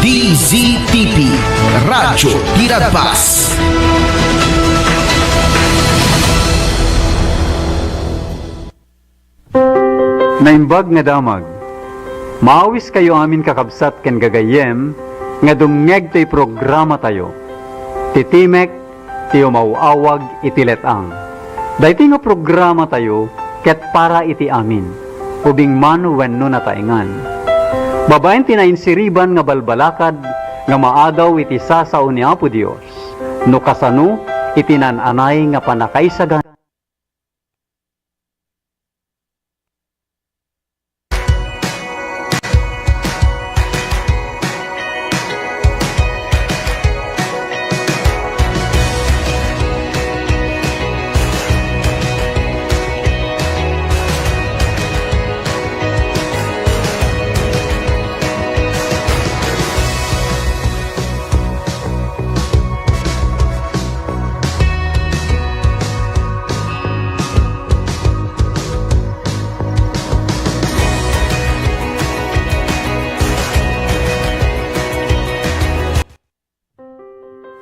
DZTP Radyo Tirabas. Naimbag nga damag, maawis kayo amin kakabsat ken gagayem, nga dumngeg to'y programa tayo. Titimek, tiyo mauawag itiletang. Dayti nga programa tayo, ket para iti amin, ubing mano wenno nataingan. Babaen tinainsiriban nga balbalakad, nga maadaw iti sasao ni Apo Dios, no kasano itinananay nga panakaisagan.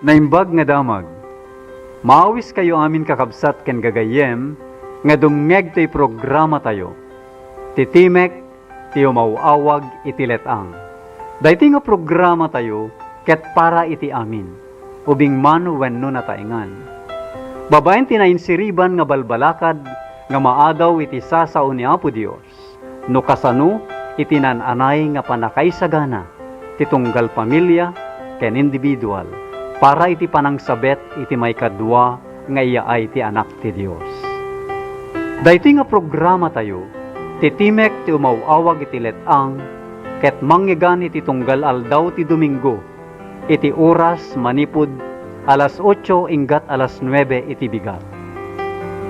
Naimbag nga damag, maawis kayo amin kakabsat ken gagayem, nga dumngeg to'y programa tayo. Titimek, tiyo mauawag itiletang. Dayti nga programa tayo, ket para iti amin, ubing mano wenno nataingan. Babaen tinainsiriban nga balbalakad, nga maadaw iti sasao ni Apo Dios, no kasano itinananay nga panakaisagana, titunggal pamilya ken individual, para iti panangsabet iti may kadwa nga iya ay ti anak ti Dios. Dayti nga programa tayo, titimek ti umawawag iti letang, ket manggigan iti tunggal aldaw ti Domingo, iti oras manipud alas 8 inggat alas 9 iti bigat.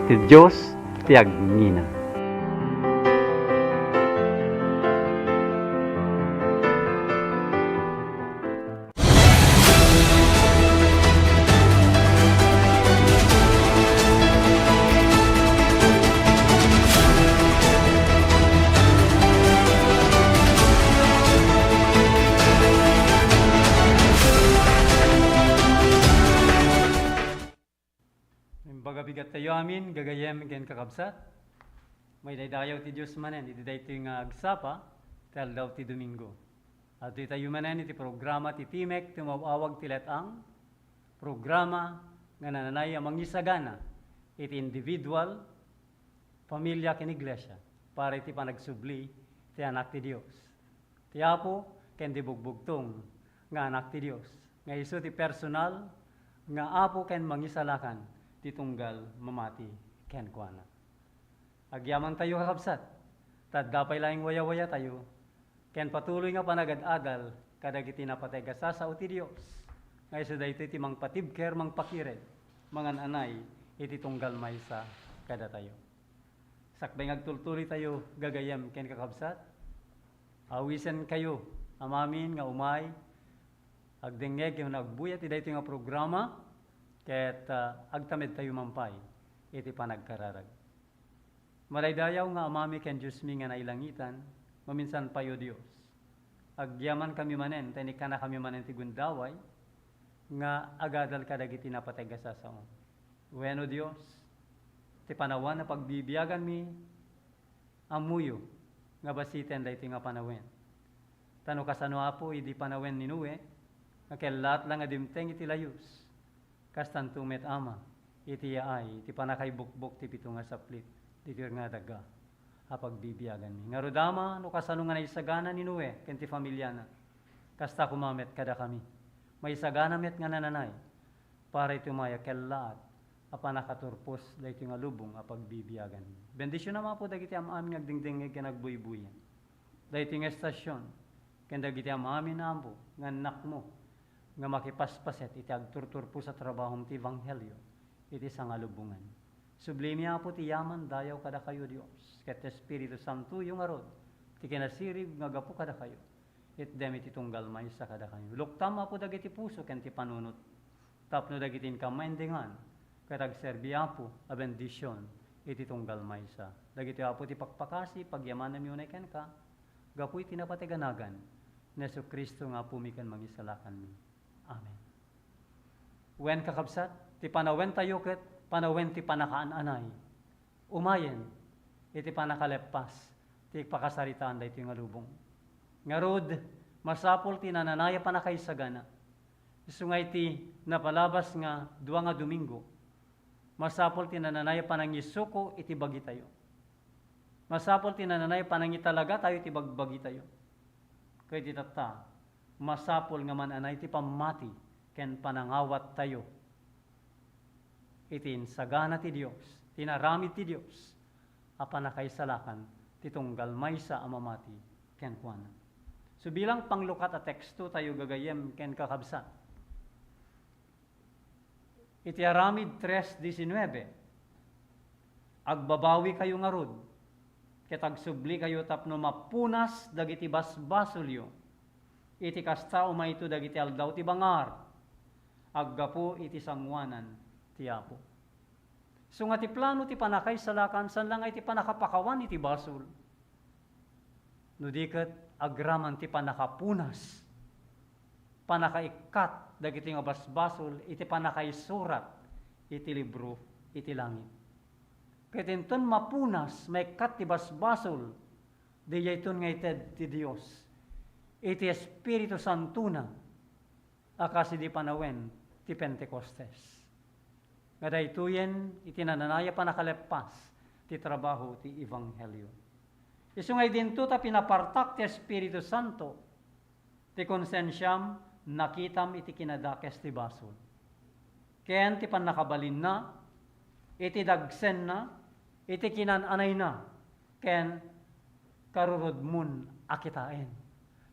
Ti Dios ti agngina. Bagabigat tayo amin, gagayem ken kakabsat. May daydayaw ti Diyos manen, iti dayto nga agsapa, tel daw ti Domingo. At iti tayo manen, iti programa ti Timek, tumawawag ti letang, programa nga nananay amang isagana, iti individual, pamilya ken iglesia, para iti panagsubli, ti anak ti Diyos. Ti Apo, ken di bugbugtong, nga anak ti Diyos. Nga iso ti personal, nga Apo ken mangisalakan, titunggal mamati ken kuana. Agyaman tayo kakabsat, tad dapay laing waya-waya tayo, ken patuloy nga panagad-adal, kadagiti napatay gasasa o ti Dios. Ngay sa dayto iti mang patibker, mang pakiret, mangan anay, iti tunggal maysa kada tayo. Sakbay ngagtultuli tayo, gagayem ken kakabsat, awisen kayo, amamin nga umay, agdengeg yung nagbuyat, iti dayto nga programa, ket agtamed tayo mampay, iti panagkararag. Malaydayaw nga amami ken Diyos mi nga nailangitan, maminsan payo Dios. Agyaman kami manen, tenika na kami manen ti gundaway, nga agadal kadagiti napatay gasasaon. Weno Dios, ti panawan na pagbibiyagan mi, amuyo, nga basiten dayti nga panawen. Tano kasano apo, idi panawen ninuwe, nga kelat lang nga dimteng iti layus. Kastan tumet ama, iti yaay, iti panakay bukbok ti pito nga saplit, iti nga daga, apagbibiyagan mi. Nga rodama, no kasano nga naisagana ni Noe, kenti familya na, kasta kumamet kada kami. May isagana met nga nananay, para iti maya kellaat, apanakaturpos, da iti nga lubong, apagbibiyagan mi. Bendisyon naman po, dagiti aming agdingdingig, kanagbuy-buyan. Da iti nga estasyon, ken dagiti aming ambo, nga anak mo, nga makipaspaset iti agturtur po sa trabahom ti Ebanghelyo, iti sangalubungan. Sublimi po ti yaman dayaw kada kayo Dios, ket Espiritu Santo yung arod, ti kinasirib nga gapu kada kayo, it dem iti tunggal maysa kada kayo. Luktam po dagiti puso ken ti panunot, tapno dagiti kamaendingan, ket agserbi po a bendisyon, iti tunggal maysa. Dagiti apo ti pakpakasi, pagyaman na miyunay ken ka, gapu iti napatiganagan, Neso Kristo nga pumikan mangisalakan mi. Amen. Wen kakabsat, ti panawen tayo ket, panawen ti panakaananay. Umayen, iti panakalepas, ti pakasaritaan da iti nga lubong. Ngarod, masapol ti nananaya panakaisagana. Isungay ti napalabas nga dua nga Domingo, masapol ti nananaya panangisuko iti bagi tayo. Masapol ti nananaya panangitalaga tayo iti bagbagi tayo. Kaya ti tata, masapol nga mananay ti pamati ken panangawat tayo. Itin sagana ti Dios, tinaramid ti Dios, apan nakaisalakan ti tunggal maysa a mamati ken kuana. So bilang panglukat a teksto tayo gagayem ken kakabsat. Iti aramid 3:19. Agbabawi kayo ngarud, ket agsubli kayo tapno mapunas dagiti basbasolyo. Iti kasta umayto dagiti aldaw ti bangar. Aggapo iti sangwanan ti Apo. So nga ti plano ti panakay salakan san lang iti panakapakawan iti basol. No diket agraman ti panakapunas. Panakaikat dagiti nga basbasol iti panakaisurat iti libro iti langit. Ket inton mapunas maikat ti basbasol diyayton nga ited ti Dios. Iti Espiritu Santo na akasi di panawen ti Pentecostes. Nga daytoyen iti nananaya panakalepas ti trabaho ti Ebanghelyo. Isungay dinto ta pinapartak ti Espiritu Santo ti konsensyam nakitam iti kinadakes ti basol. Ken ti panakabalin na, iti dagsen na, iti kinananay na, ken karurudmun akitain.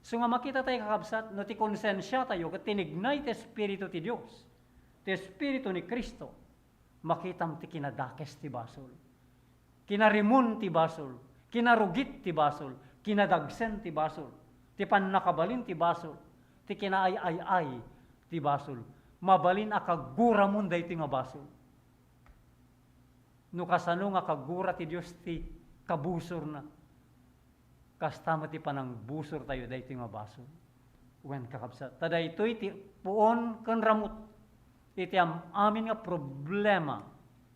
So nga makita tayo kakabsat, no ti konsensya tayo, ket tinignay ti Espiritu ti Dios, ti Espiritu ni Kristo, makitam ti kinadakes ti basol. Kinarimun ti basol, kinarugit ti basol, kinadagsen ti basol, ti pannakabalin ti basol, ti kinaay-ay-ay ti basol. Mabalin a kagura mun dayti nga basol. No kasano nga kagura ti Dios ti kabusor na. Kastama ti panang busor tayo dayti nga basol. Wen kakabsat. Tada ito'y ti puon ken ramut. Iti amin nga problema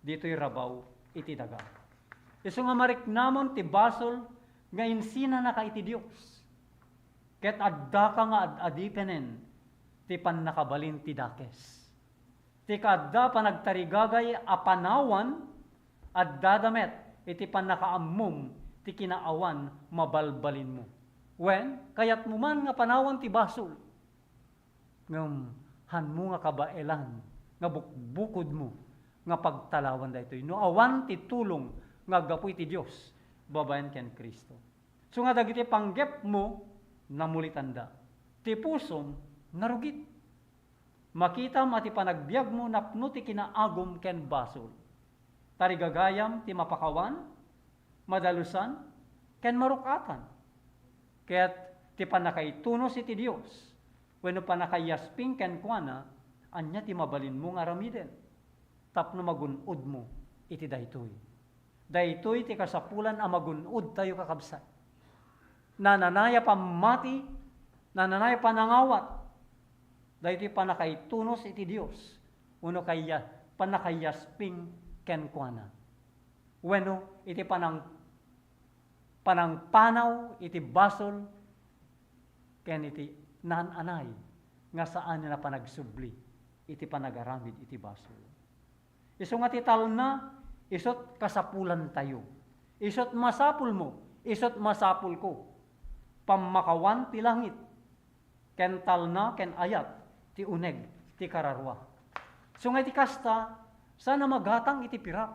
dito'y rabaw iti daga. Isu nga mariknamon ti basol nga insina na ka iti Dios. Ket adda ka nga adipenen ti pannakabalin ti dakes. Ti kadda panagtarigagay a panawan adda damet iti pannakaammom ti kinaawan mabalbalin mo. Wen kayat mo man nga panawan ti basol. Ngem han mo nga kabaelan nga bukbukod mo nga pagtalawan daytoy. No awan ti tulong nga gapoy ti Dios babaen ken Kristo. So nga dagiti panggep mo namulitanda. Ti pusom narugit. Makitam ati panagbiag mo napno ti kinaagom ken basol. Tarigagayam ti mapakawan, madalusan, ken marukatan. Ket ti panakaitunos iti Dios. Wenno panakayasping ken kuana, anya ti mabalin mo nga ramiden. Tapno magunod mo iti daytoy. Daytoy ti kasapulan a magunod tayo kakabsat. Nananaya pamati, nananaya panangawat, dahil panakaitunos iti Dios, uno kaya panakayasping kenkwana. Weno, iti panangpanaw, iti basol, ken iti nananay, nga saan na panagsubli, iti panagaramid, iti basol. Iso nga tital na, isot kasapulan tayo. Isot masapul mo, isot masapul ko. Pamakawan ti langit, ken talna, ken ayat, ti uneg, ti kararwa. So nga iti kasta, sana magatang iti pirak.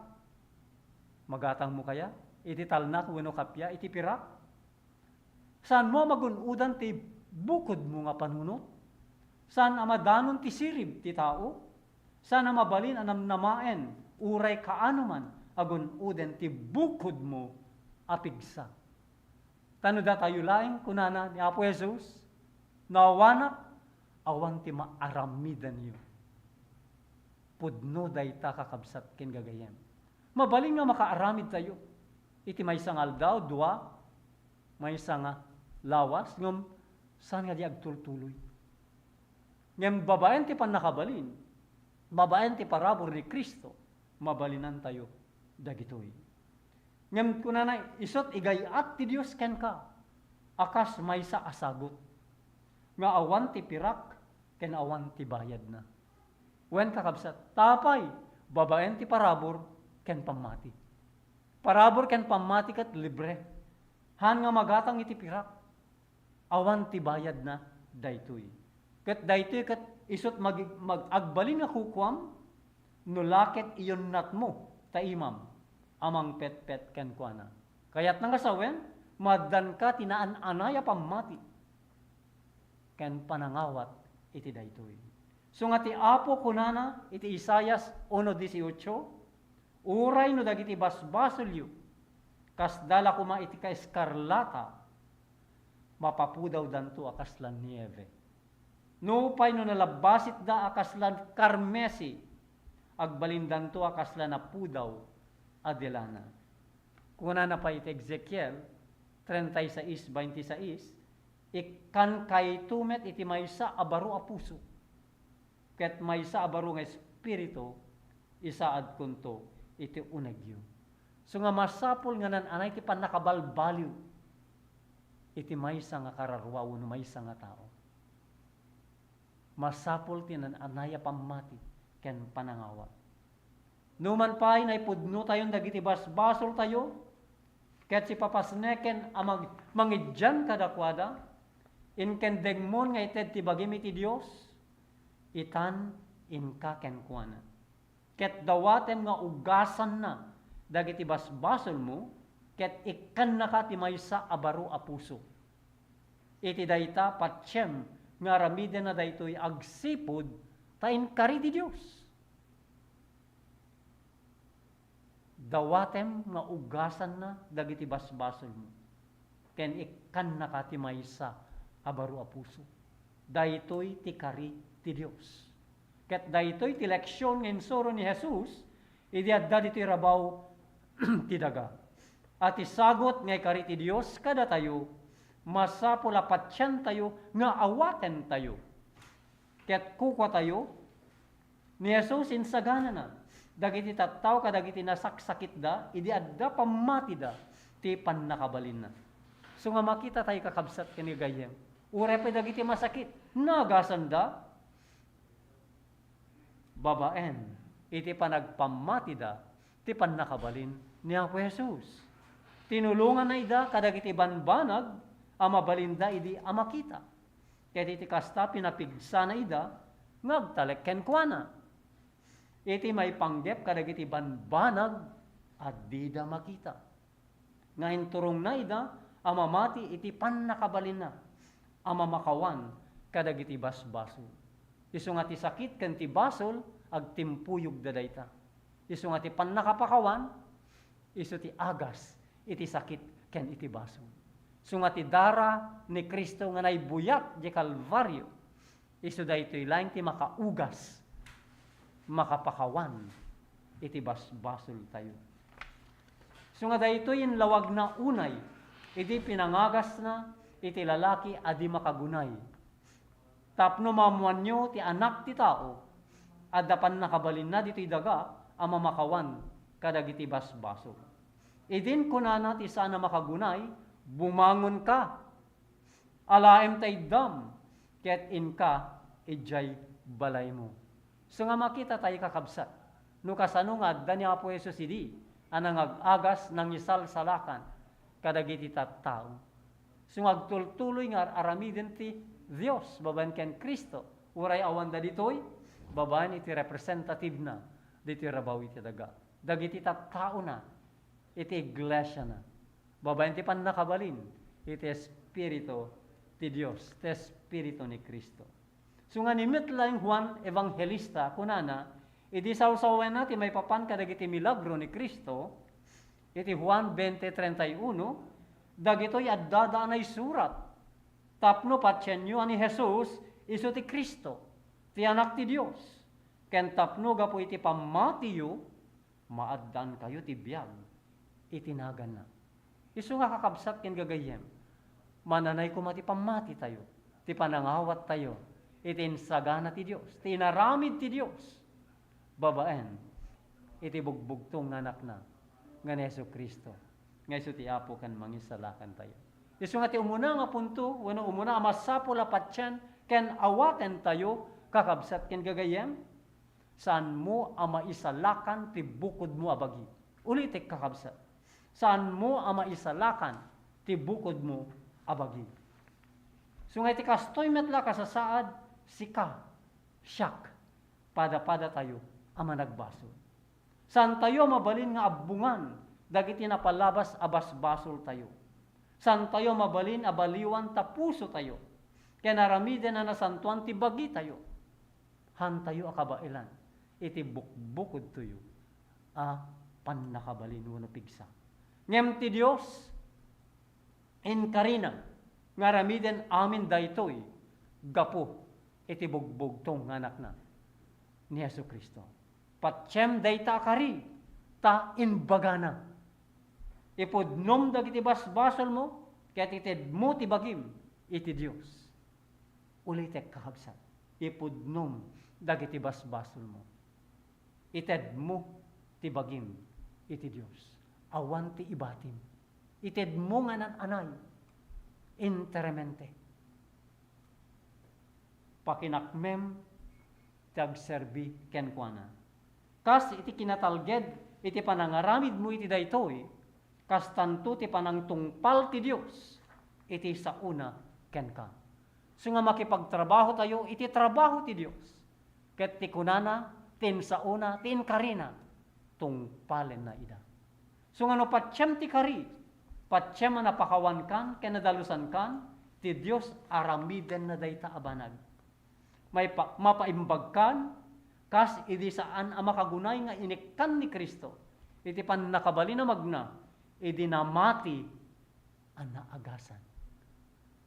Magatang mo kaya? Iti talna, kuweno kapya, iti pirak? Saan mo magunudan ti bukod mo nga panunot? Saan amadanon ti sirib ti tao? Saan mabalin anamnamaen, uray kaano man, agunuden ti bukod mo apigsa. Tano da tayo laing kunana ni Apo Jesus, nawanak, awan ti maaramidan niyo. Pudno dayta kakabsat ken gagayem. Mabaling nga makaaramid tayo. Iti may sangal daw, dua, may sanga lawas, ngam Saan nga di agtultuloy? Ngem babaen ti panakabalin, babaen ti parabor ni Kristo, mabalinan tayo dagitoy. Ngem kunana isot igayat ti Dios ken ka, akas maysa asagot. Nga awan ti pirak, ken awan ti bayad na. Wen kakabsat, tapay, babaen ti parabor, ken pamati. Parabor ken pamati kat libre. Han nga magatang iti pirak, awan ti bayad na daytoy. Ket daytoy ket isot mag-agbalin nga kukwam, nulaket iyon nat mo, ta imam, amang pet-pet ken kuana. Kayat nang kasawen, madan ka tinaan-anaya pamati, ken panangawat iti daytoy. So nga ti Apo kunana, iti Isaias 1:18, uray no dagiti basbasolyo, kas dala kuma iti ka eskarlata, mapapudaw danto akaslan nieve. No pay no nalabasit da akaslan karmesi, agbalindan to akaslan na pudaw adelana. Kuna na pa iti Ezekiel 36:26, ikan kay tumet iti maysa abaro a puso, ket maysa abaro nga espiritu isaad kunto iti unegyo. So nga masapol nga nananay iti panakabalbaliw iti maysa nga kararwaw no maysa nga tao. Masapol ti nananaya pamati ken panangawa. Numan pay naipudno tayon dagiti basbasol tayo, ket si papasneken amag mangidyan kadakwada, inken dengmon nga ited ti bagim iti Dios, itan inka ken kuana. Ket dawaten nga ugasan na dagiti basbasol mo, ket ikkan na ka ti maysa abaro a puso. Iti dayta patsem nga ramiden na daytoy agsipod ta inkari ti Dios. Dawatem nga ugasan na dagiti basbasol mo, ken ikkan na ka ti maysa abaro a puso. Daytoy ti kari ti Dios. Ket daytoy ti leksyon nga insuro ni Jesus, idi adda ditoy rabaw ti daga. At isagot nga kari ti Dios kada tayo, masapul a patsyan tayo nga awaten tayo. Ket kukwa tayo, ni Jesus insagana na, dagiti tattaw kadagiti nasaksakit da, idi adda pamati da, ti pannakabalin na. So nga makita tayo kakabsat kanigayem, ure pa dagiti masakit, nagasan da, babaen, iti panagpamati da, ti pannakabalin ni Apo Jesus. Tinulungan na ida kadagiti banbanag, amabalinda idi amakita. Ket iti kasta pinapigsa na ida, ngagtalek ken kuana. Iti may panggep kadagiti banbanag, at di da makita. Ngayon turong na ida, amamati iti pannakabalin na, amamakawan kadagiti basbaso. Isu nga ti sakit ken ti basol, agtimpuyog dadayta. Isu nga ti pannakapakawan, isu ti agas, iti sakit ken iti basol. Isu nga ti dara ni Kristo nga naibuyat di Kalbaryo, isu daytoy laeng ti makaugas, makapakawan, iti basbasol tayo. Isu nga daytoy inlawag na unay, iti pinangagas na, iti lalaki adi makagunay. Tapno mamuan nyo ti anak ti tao, adapan nakabalin na dito'y daga, ama makawan kadagiti basbaso. Idin kunana ti sana makagunay, bumangon ka, alaem tay dam, ket inka, ijay balay mo. So nga makita tayo kakabsat, no kasano nga adda ni Apo Jesus idi, anang ag-agas ng isal salakan, kadagiti tattao. So nga agtultuloy nga aramiden ti Dios, babaen ken Kristo, uray awan da ditoy, babaen iti representative na, dito'y rabaw iti daga. Dagiti tattao na, iti iglesia na. Babaen ti pannakabalin, iti Espiritu ti Dios, iti Espiritu ni Kristo. So nga nimit lang Juan Evangelista, kunana, iti sawsawen na ti may papan kadagiti milagro ni Kristo, iti Juan 20:31, dagito'y addadaan ay surat, tapno patsenyo ani Jesus, iso ti Kristo, ti anak ti Dios. Ken tapno gapo iti pamatiyo, maaddan kayo ti biyag, itinagan na. Isu nga kakabsat ken gagayem, mananay ko mati pamati tayo, ti panangawat tayo, iti insagana ti Dios, ti inaramid ti Dios, babaen, iti bugbugtong anak na, nga ni Yesu Kristo, nga iso ti Apo kan mangisalakan tayo. Iso nga ti umuna nga punto, wano umuna nga masapul apatyan, ken awaten tayo, kakabsat ken gagayem, saan mo ama isalakan ti bukod mo abagi. Ulitek kakabsat. Saan mo ama isalakan ti bukod mo abagi. So nga iti kastoy metla kasasaad, sika, siyak, pada-pada tayo ama nagbaso. Saan tayo mabalin nga abungan, dagiti napalabas abas-basol tayo. Saan tayo mabalin abaliwan ta puso tayo. Kaya naramiden na nasantuan ti bagi tayo. Han tayo akabailan. Iti bukbukod tayo. Pannakabalin wano pigsa. Ngem ti Dios inkarina nga ramiden amin daytoy gapo iti bugbugtong anak na ni Yesu Kristo. Patsyem dayta kari ta inbagana. Ipudnom dagiti basbasol mo ket ited mo ti bagim iti Dios. Ulitek kakabsat. Ipudnom dagiti basbasol mo. Ited mo ti bagim iti Dios. Awan ti ibatim. Ited mo nga anay interamente. Pakinakmem tagserbi kenkwana. Kas iti kinatalged iti panangaramid mo iti daytoy, kas tanto ti panangtungpal ti Dios iti sauna kenka. So nga makipagtrabaho tayo iti trabaho ti Dios. Ket ti kunana tin sauna tin karina tungpalen na ida. So nga no patsyem ti kari, patsyem na napakawan kan ken nadalusan kan ti Dios aramiden na dayta abanag. May mapaimbag kan kas idi saan ang makagunay nga inikkan ni Kristo. Iti pan nakabali na magna, idi namati ang naagasan.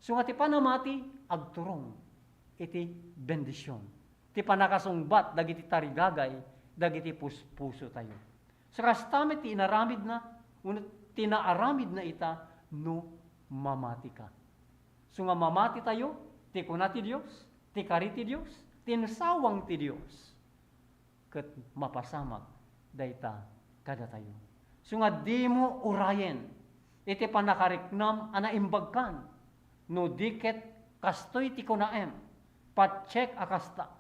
So nga ti panamati, agturong, iti bendisyon. Ti panakasungbat, dagiti tarigagay, dagiti puso tayo. So kastamit ti inaramid na, tinaaramid na ita, no mamati ka. So nga mamati tayo, ti kuna ti Diyos, ti kari ti Diyos, tinsawang ti Diyos. Ket mapasamak dayta kada tayo. So nga di mo urayen iti panakariknam ana imbagkan no diket kastoy ti kunaem patcheck akasta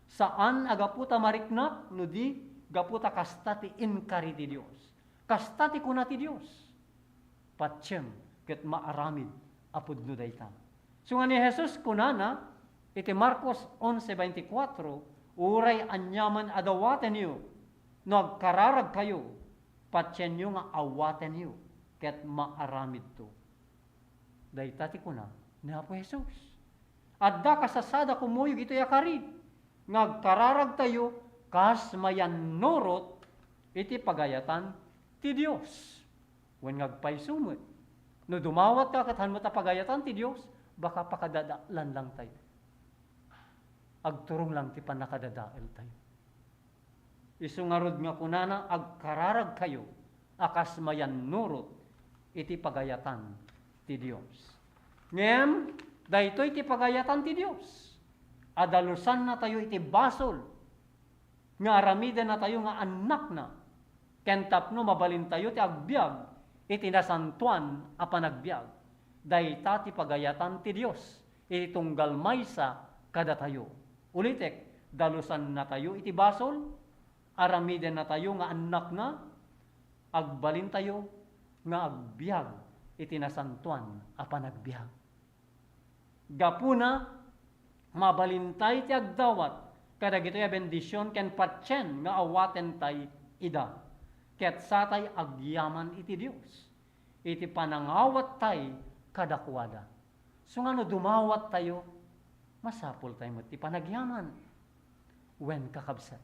saan agaputa mariknak no di gaputa kasta ti inkari ti Dios. Kasta ti kuna ti Dios. Patchem ket maaramid apud no dayta. So nga ni Jesus kunana iti Marcos 11:24 uray anyaman adawaten yu, nagkararag kayo, patyen nyo nga awaten yu, ket maaramid to. Dayta ti kuna, ni Apo Jesus. Adda kasasada kumuyog ito yakari, nagkararag tayo, kas mayan norot, iti pagayatan ti Dios. When ngagpaysumot, no dumawat ka kathan mo ta pagayatan ti Dios, baka pakadadalan lang tayo. Agturong lang ti panakadadael tayo. Isungarod nga kunana, agkararag kayo, akas mayan nurot, iti pagayatan ti Dios. Ngem, daytoy iti pagayatan ti Dios. Adalusan na tayo iti basol, nga aramiden na tayo nga anak na, kentapno mabalin tayo ti agbyag, iti nasantuan a panagbyag. Dayta ti pagayatan ti Dios, iti tunggal maysa kada tayo. Ulitek, dalusan na tayo iti basol, aramiden na tayo nga anak na, agbalin tayo nga agbyag iti nasantuan a panagbyag. Gapuna, mabalintay ti agdawat, kadagito ya bendisyon ken patyen nga awaten tay ida. Ket satay agyaman iti Dios. Iti panangawat tay kadakwada. So nga no dumawat tayo, masapol tayo mo ti panagyaman. Wen kakabsat.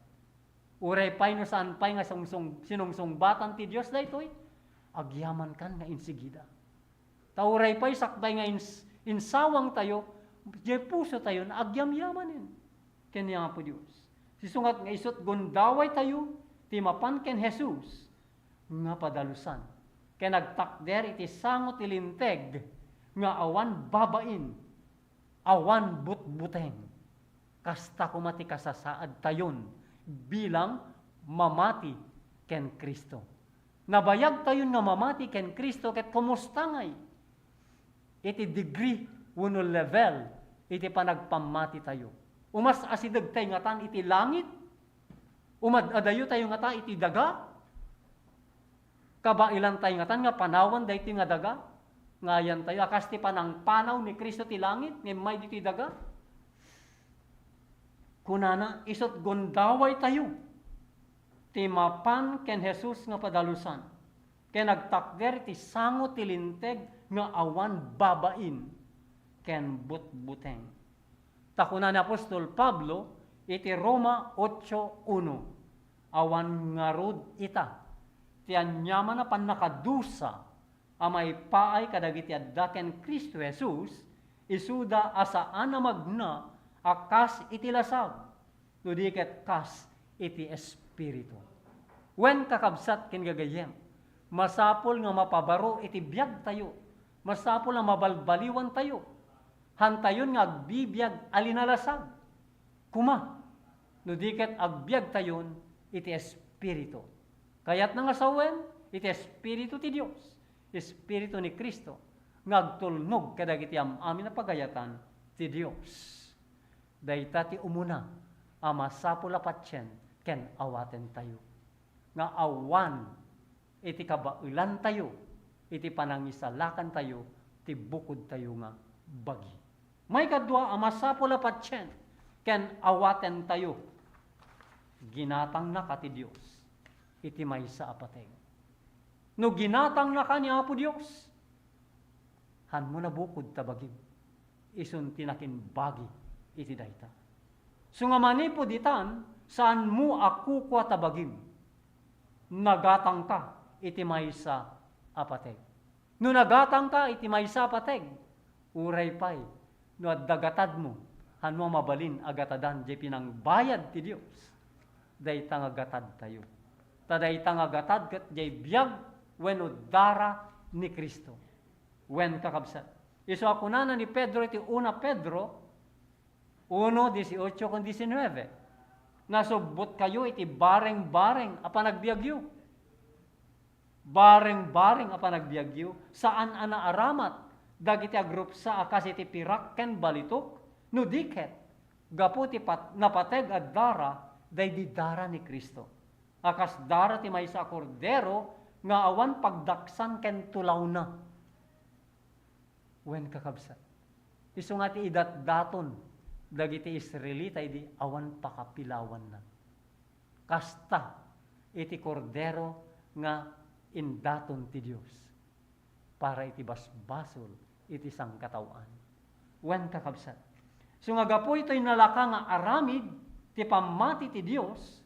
Uray pay no saan pay nga sinungsungbatan ti Dios daytoy, agyaman kan nga insigida. Tauray pay sakbay nga insawang tayo, di puso tayo na agyamyamanin. Kanya po Dios. Sisungat nga isot gundaway tayo, ti mapan ken Jesus, nga padalusan. Kaya nagtakder iti sangot ilinteg, nga awan babain, awan butbuteng, kasta kumati kasasaad tayon bilang mamati ken Kristo. Nabayag tayon nga mamati ken Kristo ket kumusta ngay? Iti degree wenno level iti panagpamati tayo. Umas asideg tayo nga tan iti langit, umadadayo tayo nga ta iti daga, kabailan tayo nga tan nga panawan dayti nga daga, ngayan tayo akas ti panang panaw ni Kristo ti langit, ni may iti daga. Kunana isot gondaway tayo, ti mapan ken Jesus nga padalusan, ken nagtakder ti sango ti linteg nga awan babain ken butbuteng. Takuna ni Apostol Pablo iti Roma 8:1, awan ngarud ita ti anyaman na pannakadusa amay paay kadagiti adda ken Kristo Jesus isuda asaan na magna akas iti lasag no di ket kas iti espiritu. Wen kakabsat ken gagayem, masapol nga mapabaro iti biag tayo, masapol nga mabalbaliwan tayo, hantayon nga agbibiyag alinalasag, kuma, no diket agbiag tayon iti espiritu. Kayat nga sawen, iti espiritu ti Dios, espiritu ni Kristo, nga agtulnog kadagiti amin na pagayatan ti Dios. Dayta ti umuna, masapol apatyen, ken awaten tayo. Nga awan, iti kabailan tayo, iti panangisalakan tayo, ti bukod tayo nga bagi. May kadwa, masapol apatyen, ken awaten tayo, ginatang na ka ti Dios, iti maysa apateng. No ginatang na ka ni Apo Dios, han mo na bukod tabagim, isun tinakin bagi iti dayta. So nga manipod itan, saan mo ako kwa tabagim, nagatang ka iti maysa apateng. No nagatang ka iti maysa apateng, uray pay, no dagatad mo, han mo mabalin agatadan, di pinang bayad ti Dios, dayta nga gatad tayo. Tadayta nga gatad kat di biyag, wenno dara ni Kristo. Wen kakabsat. Iso ako na ni Pedro iti una Pedro, 1:18 kung 19. Nasubot kayo iti bareng-bareng apa nagbiagyo. Bareng-bareng apa nagbiagyo. Saan ana aramat? Dagiti agrup sa akas iti pirak ken balitok. No diket. Gapu ti napateg at dara, day di dara ni Kristo. Akas dara ti maysa kordero, nga awan pagdaksan ken tulaw na. Wen kakabsat. Isu nga ti idat-daton, dagiti Israelita di awan pakapilawan na. Kasta iti kordero nga indaton ti Dios para iti basbasol iti sangkatawan. Wen kakabsat. So nga gapo ito'y nalaka nga aramid ti pamati ti Dios,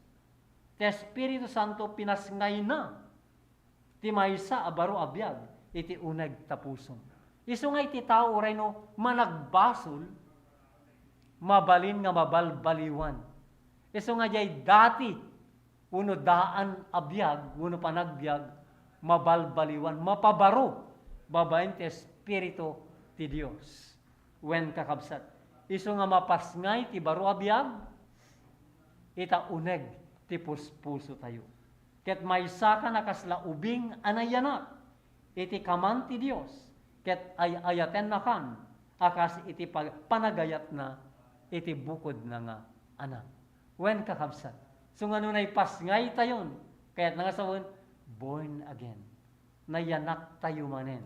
ti Espiritu Santo pinasngay na ti maysa a baro a biag iti uneg tapusom. Isu nga iti tao uray no managbasol, mabalin nga mabalbaliwan. Isu nga jay dati, uno daan abiyag, uno panagbiag, mabalbaliwan, mapabaro, babaen ti Espiritu ti Dios. Wen kakabsat. Isu nga mapasngay ti baro abiyag, ita uneg ti puspuso tayo. Ket maysa ka nakasla ubing anayanak, iti kaman ti Dios, ket ayaten na kan, akas iti panagayat na, iti bukod na nga anak. Wen kakabsat. So nga nunay pasngay tayon, kaya't nga sawon, born again. Nayanak tayo manen,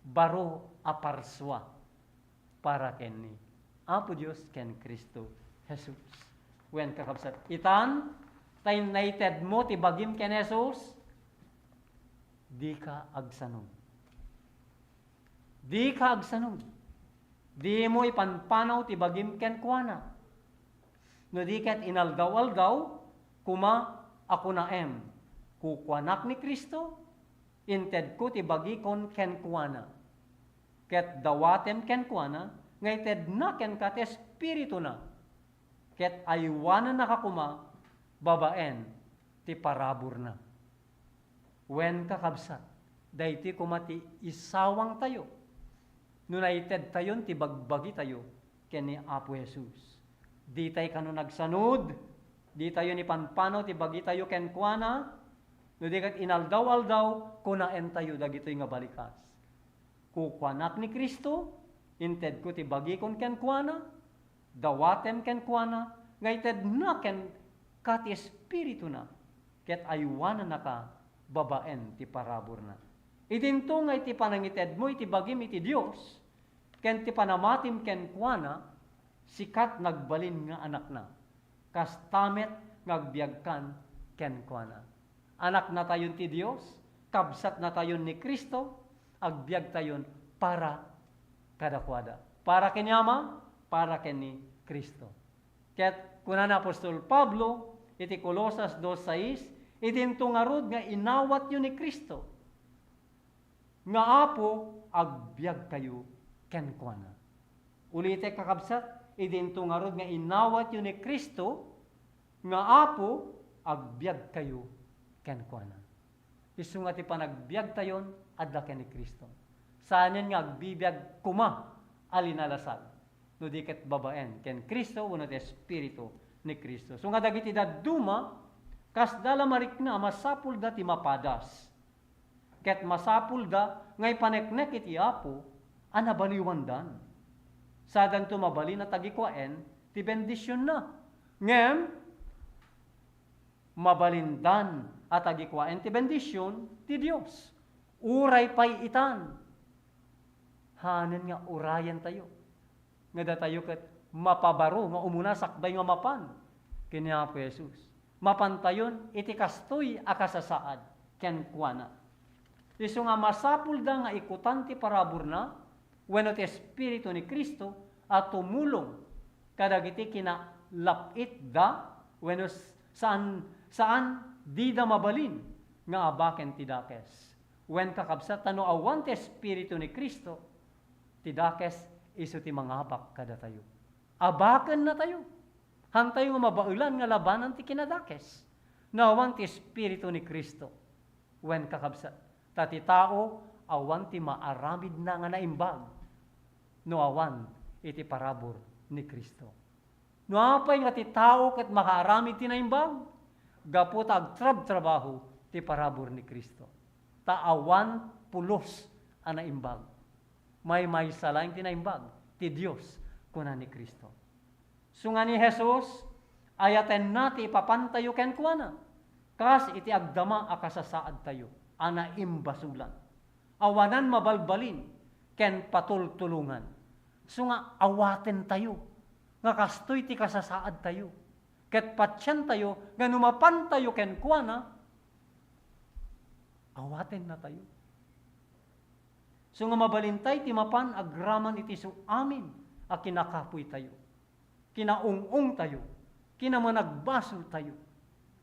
baro aparswa, para ken ni Apo Dios ken Kristo Jesus. Wen kakabsat. Itan, tayo naited mo, tibagim ken Jesus, di ka agsanong. Di ka agsanong. Di mo ipanpanaw tibagim ken kuana. No di ket inalgaw-algaw, kuma ako na kukuanak ni Kristo, inted ko tibagi kon ken kuana. Ket dawatem ken kuana, ngaited na ken kat espiritu na. Ket aywanan nakakuma, babaen ti parabur na. Wen kakabsat, dayti kumati isawang tayo. Nunaited tayon ti bagbagi tayo, ken ni Apo Jesus. Di tayo kano nagsanod, di tayo ni panpano, ti bagi tayo ken kuana, no di kat inaldaw-aldaw, kunaen tayo dagitoy nga balikas. Kukuanak ni Kristo, inted ko ti bagi kon ken kuana, dawatem ken kuana, ngaited na ken kat espiritu na, ket aywana na ka, babaen ti parabor na. Idinto nga iti panangited mo, iti bagim iti Dios, ken ti panamatim ken kuana, sikat nagbalin nga anak na. Kastamet ngagbiagkan ken kuana. Anak na tayon ti Dios, kabsat na tayon ni Kristo, agbiag tayon para kadakwada. Para kenyama, para ken ni Kristo. Ket kunan Apostol Pablo, iti Colosas 2:6, idinto nga rod nga inawat yun ni Kristo. Nga apo, agbiag kayo ken kuana. Ulite kakabsat, idinto nga rod nga inawat yun ni Kristo, nga apo, agbiag kayo ken kuana. Isu nga ti panagbiag tayon, adda ken ni Kristo. Saan yan nga agbibiyag kuma, alinalasag. No di ket babaen, ken Kristo, uno ti Espiritu ni Kristo. So nga dagiti daduma, kas dala marikna, masapul da ti mapadas. Ket masapul da, ngay paneknek iti apo, anabaliwandan. Sadan to mabali na tagikwaen, ti bendisyon na. Ngem, mabalindan at tagikwaen ti bendisyon, ti Dios. Uray pay itan. Hanan nga urayan tayo. Nga da tayo ket mapabaro, nga umuna sakbay nga mapan. Kini Apo Jesus. Mapantayon, iti kastoy akasasaad, ken kuana. Isu nga masapul da nga ikutan ti parabor na, wenno ti Espiritu ni Kristo, at tumulong kadagiti kinalapit da, wenno saan di da mabalin, nga abaken ti dakes. Wen kakabsat, tano awan ti Espiritu ni Kristo, ti dakes isu ti mangabak kada tayo. Abaken na tayo. Hantay nga mabaulan nga labanan ti kinadakes. Nawan ti Espiritu ni Kristo. Wen kakabsat. Tati tao, awan ti maaramid na nga naimbag. No awan, iti parabor ni Kristo. No apay nga ti tao ket makaaramid ti naimbag, gapu agtrab-trabaho ti parabor ni Kristo. Taawan pulos a naimbag. May salaing ti naimbag, ti Dios kuna ni Kristo. So nga ni Jesus, ayaten na ti ipapantayo ken kuana. Kas iti agdama akasasaad tayo. Ana imbasulan. Awanan mabalbalin, ken patultulungan. So nga awaten tayo, nga kastoy ti kasasaad tayo. Ket patsyan tayo, nga numapan tayo ken kuana, awaten na tayo. So nga mabalintay ti mapan agraman iti so amin, a kinakapoy tayo. Kinaungong tayo, kinamanagbasol tayo.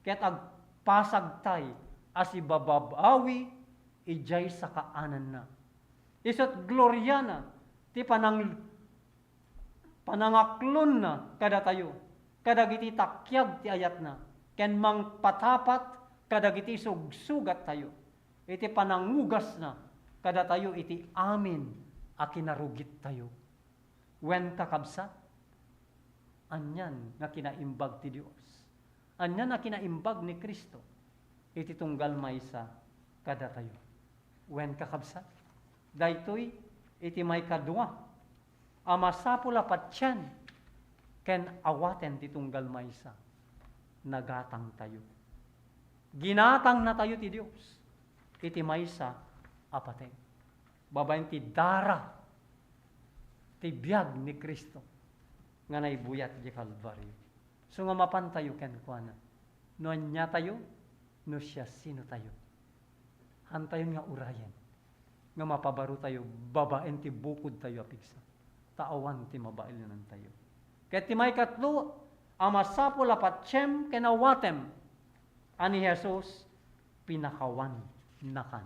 Ket agpasag tayo, as ibababawi, ijay sa kaanan na. Isot gloryana, ti panangaklon na kada tayo, kadagiti takyag ti ayat na, ken mang patapat, kadagiti sugsugat tayo, iti panangugas na, kada tayo iti amin, a kinarugit tayo. Wen kakabsat, anyan nga kinaimbag ti Dios. Anyan nga kinaimbag ni Kristo. Iti tunggal maysa kada tayo. Wen kakabsat, daytoy iti may kadwa, amasapula patsyan, ken awaten ti tunggal maysa, nagatang tayo. Ginatang na tayo ti Dios, iti maysa apateng. Babayin ti dara, ti biag ni Kristo, nga naibuyat di Kalbaryo. So nga mapan tayo ken kuana, no anya tayo, no siya sino tayo. Hantayon nga urayan. Nga mapabaro tayo, babaen ti bukod tayo apigsa. Taawan ti mabailanan tayo. Kaya ti may katlo, amasapo lapatsyem kenawatem. Ani Jesus, pinakawan nakan.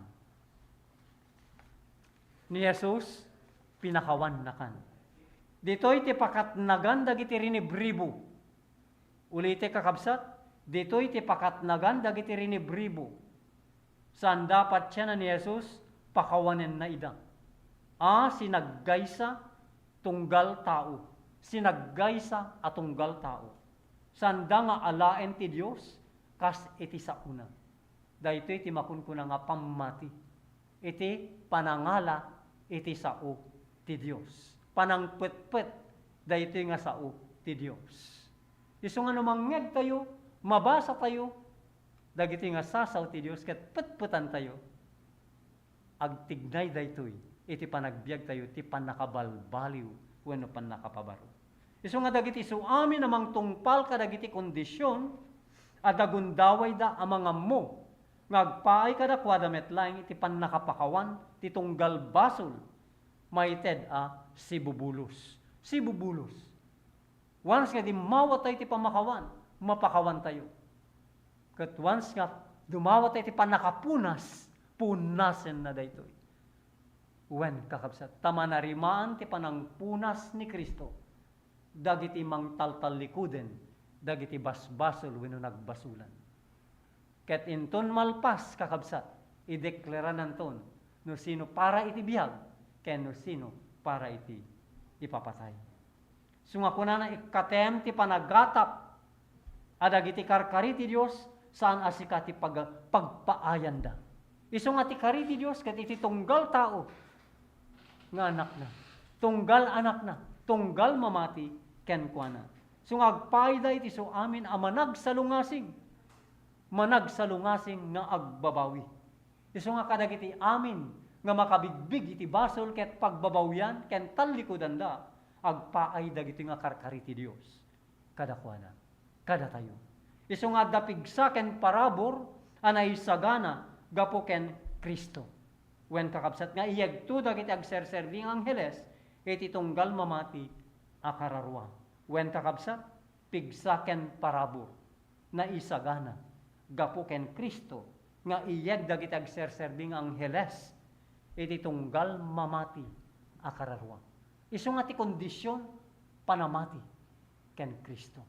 Ni Jesus, pinakawan nakan. Dito'y ti pakatnagan dagiti rinibribo. Ulite kakabsat, dito'y ti pakatnagan dagiti rinibribo. Saan dapat siya na ni Jesus, pakawanen na ida. Sinaggaysa, tunggal tao. sinaggaysa atunggal tao. Sanda nga alaen ti Dios kas iti sauna. Daytoy iti makunkuna nga pammati. Iti panangala iti sao ti Dios. Panangpetpet daytoy nga sao ti Dios. Isu nga numangngeg tayo, mabasa tayo, dagiti nga sasaw ti Dios ket petpetan tayo. Agtignay daytoy iti panagbiag tayo ti panakabalbaliw wenno panakapabaro. Isu nga dagiti su amin namang tungpal kadagiti kondisyon adagundaway da amang ammo ngagpaay kadakwada metlaeng iti pannakapakawan ti tunggal basol maited a sibubulos. Sibubulos. Once nga di mawatay ti pamakawan, mapakawan tayo. Kat once nga dumawatay ti panakapunas, punasen na daytoy. Wen kakabsat, tamanarimaan ti panangpunas ni Kristo, dagiti mang taltalikuden, dagiti basbasol wenno nagbasulan. Ket inton malpas kakabsat, ideklara nanton no sino para iti biag, ken no sino para iti ipapatay. Sungakunana ikatem ti panagatap, adagiti karkari ti Dios, saan asika ti pagpaayan da. Isu nga ti kari ti Dios ket iti tunggal tao nga anak na. Tunggal anak na, tunggal mamati ken kuana. Sungagpayda iti so amin a managsalungasing nga agbabawi. Isu nga kadagiti amin nga makabigbig iti basol ket pagbabawyan ken talikudan da agpaay dagiti nga karkari ti Dios. Kada kuana, kada tayo. Isu nga dapigsa ken parabor anay sagana gapo ken Kristo. Wen kakabsat nga iyagto dagiti agserserbing angheles iti tunggal mamati akararwa. Wen kakabsat pigsa ken parabor na isagana gapo ken Kristo nga iyag dagiti agserserbing angheles iti tunggal mamati akararwa. Isu nga ti kondisyon panamati ken Kristo.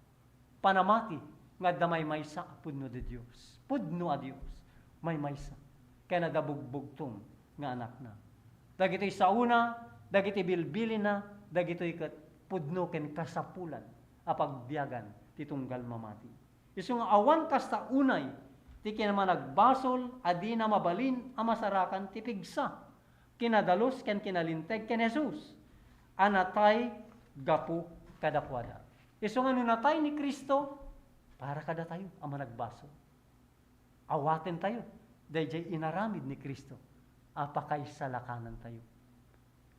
Panamati nga damay-maysa pudno de Dios. Pudno a Dios may-maysa ken nadabugbugtong nga anak na. Dagitoy sauna, dagiti bilbilin na, dagitoy ket pudno ken kasapulan a pagbiagan ti tunggal mamati. Isu nga awan kasta unay ti kinama nagbasol adi na mabalin a masarakan ti pigsa. Kinadalos ken kinalinteg ken Jesus. Anatay gapu kadakwada. Isu nga nunatay ni Kristo para kada tayo ang managbasol. Awaten tayo dayjay inaramid ni Kristo. Apakay salakanan tayo.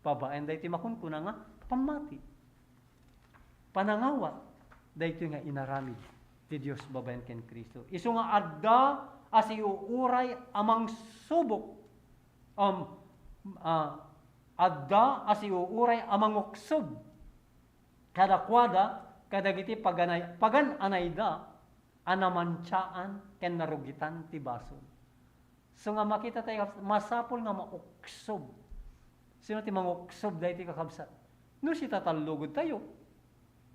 Pabaen dayti makunkuna nga pamati. Panangawat daytoy nga inaramid ti Dios babaen ken Kristo. Isu nga adda as iuuray amang subok. Adda as iuuray amang uksob. Kadakwada kadagiti pagan anayda anamansyaan ken narugitan ti basol. So nga makita tayo, masapol nga mauksob. Sino ti manguksob dahi ti kakabsat? No si tatalugod tayo.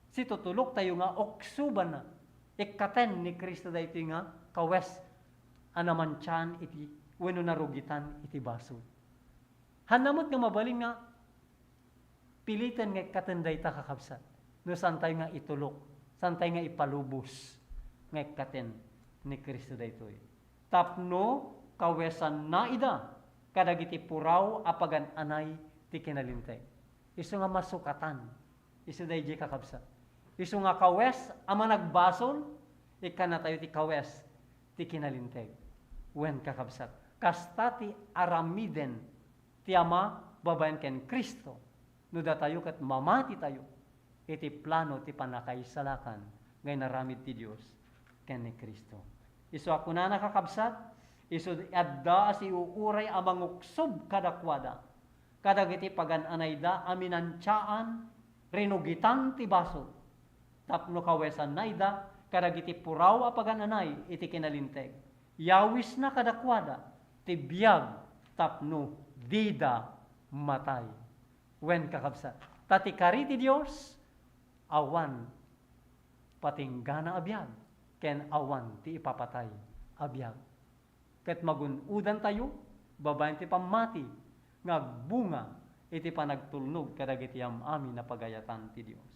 Si tutulok tayo nga uksuban na. Ikaten ni Kristo dahi ti nga kawes anamantian iti wenno narugitan iti baso. Hanamot nga mabaling nga pilitan nga ikaten dahi ta kakabsat. No saan tayo nga itulok, saan tayo nga ipalubos nga ikaten ni Kristo dahi ito. Tapno kawesan na ida kadagiti puraw apagan anay ti kinalinteg. Isu nga masukatan. Isu dayjay kakabsat. Isu nga kawes ama nagbasol ikana tayo ti kawes ti kinalinteg. Wen kakabsat. Kasta ti aramiden ti ama babaen ken Kristo. No datayo ket mamati tayo iti plano ti panakaisalakan ngay naramid ti Dios ken ni Kristo. Isu akuna nakakabsat isu adda as iuuray amang uksob kadakwada. Kadagiti pagan-anayda aminansaan rinugitan ti baso. Tapno kawesan nayda kadagiti puraw a pagan-anay iti kinalinteg. Yawis na kadakwada ti biag tapno dida matay. Wen kakabsat. Tatikari ti Dios awan patinggana abiyag ken awan ti ipapatay abiyag. Ket magunudan tayo, babaen ti pamati, ngagbunga iti panagtulnog kadagiti amin na pagayatan ti Dios.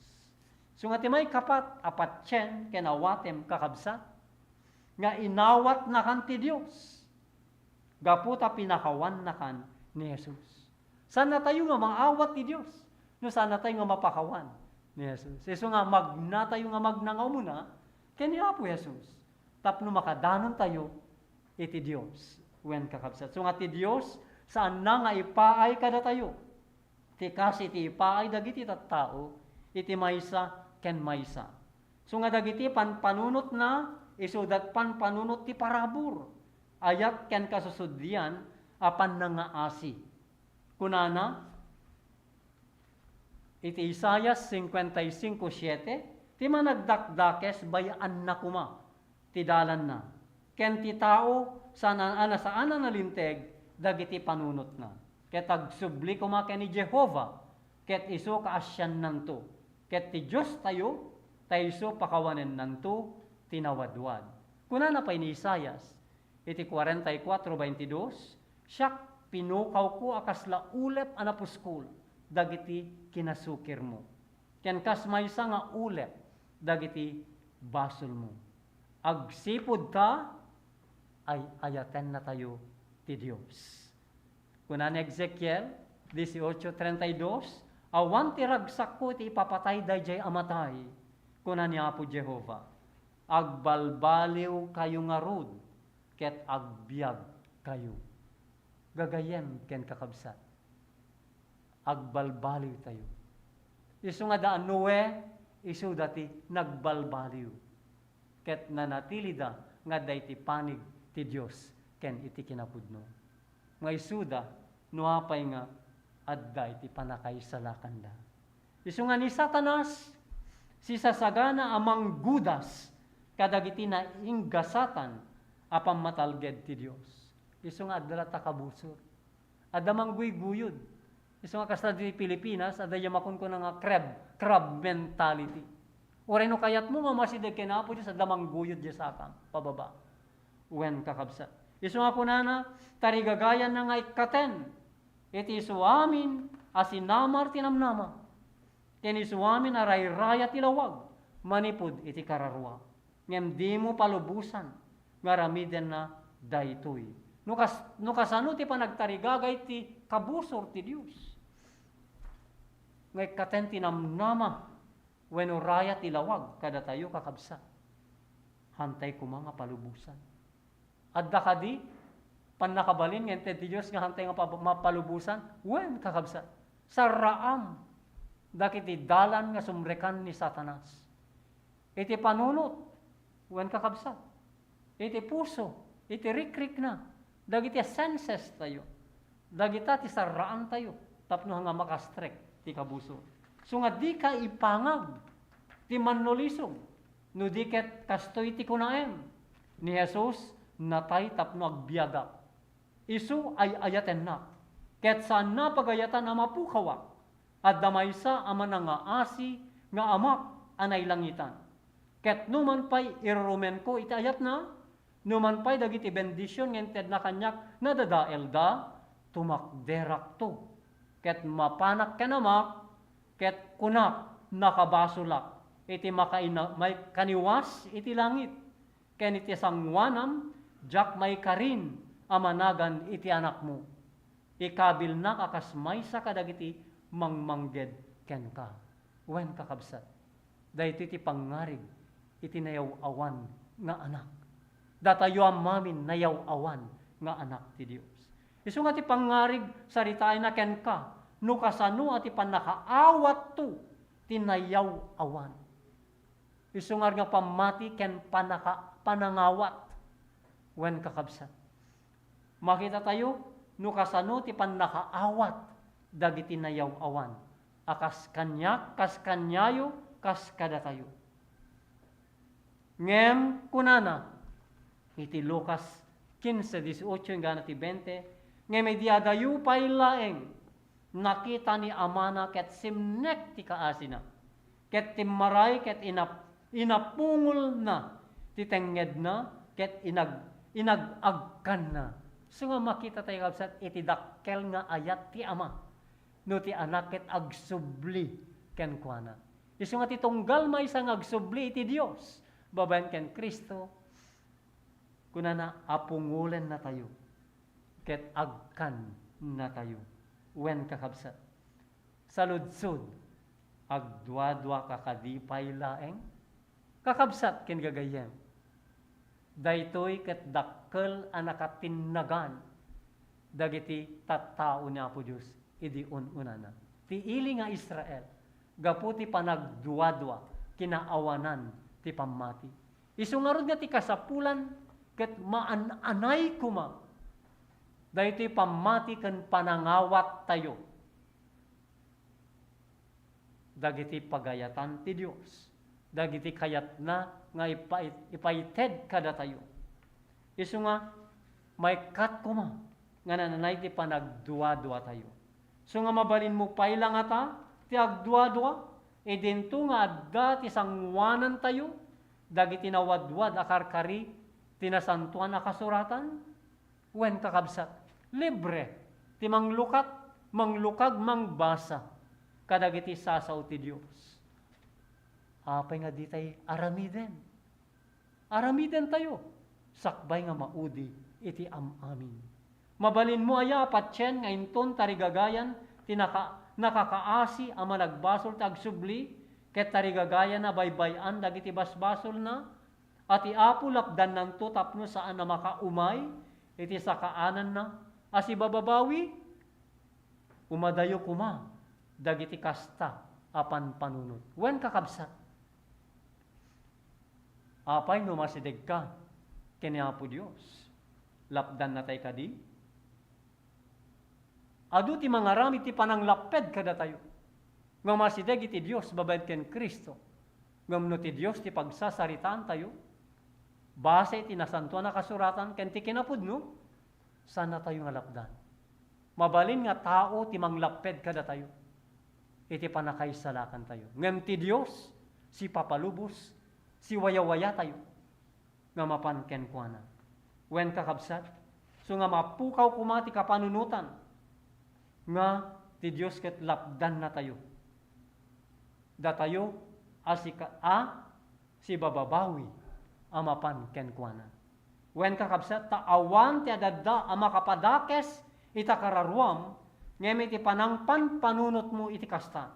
So nga ti may kapat, apatchen, kenawatem kakabsat, nga inawat na kan ti Diyos. Gaputa pinakawan na kan ni Jesus. Sana tayo nga maawat ti Diyos. No sana tayo nga mapakawan ni Jesus. So nga magna tayo nga magnangaw muna, kanya po Jesus. Tapno makadanon tayo, iti Diyos. Wen kakabsat. So nga ti Diyos, saan na nga ipaay kada tayo. Ti kasi ti ipaay dagiti tattao, iti maysa ken maysa. So nga dagiti panpanunot na, isudat panpanunot ti parabur. Ayat ken kasusuddian, apan nga asi. Kunana, iti Isaias 55:7, ti managdakdakes bayaan na kuma, ti dalan na. Ken ti tao, saan na nalinteg, dagiti panunot na. Ket agsubli kuma ken ni Jehova, ket iso kaasyan nanto. Ket ti Diyos tayo iso pakawanen nanto, tinawadwad. Kunana pa ni Isaias, iti 44:22, siyak pinukaw ko akasla ulep anapuskul, dagiti kinasukir mo. Ken kas maysa nga ulep, dagiti basol mo. Agsipod ta, ay ayaten na tayo ti Diyos. Kunan Ezekiel 18:32, awan ti ragsak ko ti ipapatay dayjay amatay, kunan ni Apo Jehova. Agbalbaliw kayo nga rod, ket agbiag kayo. Gagayem ken kakabsat. Agbalbaliw tayo. Isu nga daan Noe, isu dati nagbalbaliw. Ket nanatili da nga dayti panig ti Dios ken iti kinapudno. Nga isuda nuapay nga adda iti panakay salakanda. Isu nga ni Satanas si sasagana amang gudas kadagiti na inggasatan apam matalged ti Dios. Isu nga adda takabusor. Adda mangguyguyod. Isu nga kasta di Pilipinas adda yamakon ko nga crab mentality. Oray no kayat mo mamasideg kenapo Dios adda mangguyod di sakam pababa. Wen kakabsat. Isu nga kunana tarigagayan na nga ikaten. Iti isuamin asinamar tinamnama. Ken isuamin aray-raya tilawag manipud iti kararwa. Ngem di mo palubusan nga ramiden na daytoy. No kasano ti panagtarigagay ti kabusor ti Dios. Nga ikaten tinamnama wenno raya tilawag kada tayo kakabsat. Hantay ko mga palubusan. Adda kadi panakabalin ngente ti Dios nga hantay nga mapalubusan wen kakabsat. Sa raam dakiti dalan nga sumrekan ni Satanas. Iti panunot wen kakabsat. Iti puso, iti rikrik na. Dagiti senses tayo. Dagita ti saraan tayo. Tapno nga makastrek ti kabuso. So nga di ka ipangag ti mannulisog. No di ket kastoy ti kunaem. Ni Jesus natay tapno agbiagak. Isu ay ayaten na. Ket saan na pagayatan na mapukawak. At damaysa ama na nga asi nga amak anay langitan. Ket numan pay irurumen ko iti ayat na. Numan pay dagiti bendisyon ngented na kanyak nadadael da tumakderak to. Ket mapanak kenamak ket kunak nakabasulak. Iti may kaniwas iti langit. Ken iti sangwanam jak may karin amanagan iti anak mo. Ikabil na kakasmay sa kadagiti mangmangged ken ka. Wen kakabsat. Dahito iti pangarig iti nayaw awan nga anak. Datayo mamin nayaw awan nga anak ti Dios. Isu nga ti pangarig saritaay na ken ka. No kasano at ipanakaawat to tinayaw awan. Isu nga pamati ken panangawat. Wen kakabsat. Makita tayo, no kasano ti panakaawat dagiti nayaw awan. Akas kanyak, kas kanyayo, kas kadatayo. Ngem kunana, iti Lucas 15:18 gana ti 20, ngem idiadayo pay laeng, nakita ni amana ket simnek ti kaasina, ket timmaray ket inapungol na, titenged na, ket inagagkan na. So nga makita tayo kapsat iti dakkel nga ayat ti ama. No ti anak ket agsubli ken kuana. Isu nga ti tunggal maysa nga agsubli iti Dios. Babaen ken Kristo kunana apungulen na tayo. Ket agkan na tayo. Wen kakabsat. Saludsod agdwa-dwa kakadipay laeng kakabsat ken gagayem. Daytoy ket dakkel a nakatinnagan dagiti tattao ni Apo Dios idi ununana. Ti ili nga Israel gapu ti panagduwa-dwa kinaawanan ti pammati. Isu ngarud nga ti kasapulan ket maananay kuma. Daytoy pammati ken panangawat tayo. Dagiti pagayatan ti Dios. Dagiti kayat na nga ipaited kada tayo. Isu nga may kat kuma nga nananay ti panagduwa-dwa tayo. So nga mabalin mo pailang ata ti agduwa-dwa idinto nga adda ti sangwanan tayo dagiti nawadwad akarkari tinasantuan a kasuratan wen kakabsat libre ti manglukag mangbasa kadagiti sasaw ti Dios. Apay nga di tay aramiden tayo sakbay nga maudi iti amin. Mabalin mo aya patyen nga inton tarigagayan nakakaasi ang managbasol tag subli ket tarigagayan na baybayan dagiti basbasol na at iapo lapdan nanto tapno saan na makaumay iti sakaanan na asi bababawi umadayo kuma dagiti kasta apan panunot. Wen kakabsat apay no masideg ka ken Apo Dios lapdan na tay kadi adu ti mangarami ti pananglaped kada tayo. Nga masideg iti Dios babaen ken Kristo. Ngam ti Dios ti pagsasaritaan tayo. Base iti nasantuan na kasuratan ken ti kinapudno sana tayo nga lapdan. Mabalin nga tao ti manglaped kada tayo. Iti panakaisalakan tayo. Ngam ti Dios si papalubos si wayawaya tayo. Nga mapan ken kuana. Wen kakabsat so nga mapukaw kumati kapanunutan nga ti Dios ket lapdan na tayo. Datayo si bababawi amapan ken kuana. Wen kakabsat taawan ti adadda a makapadakes ita kararuam ngem iti panangpan panunot mo iti kasta.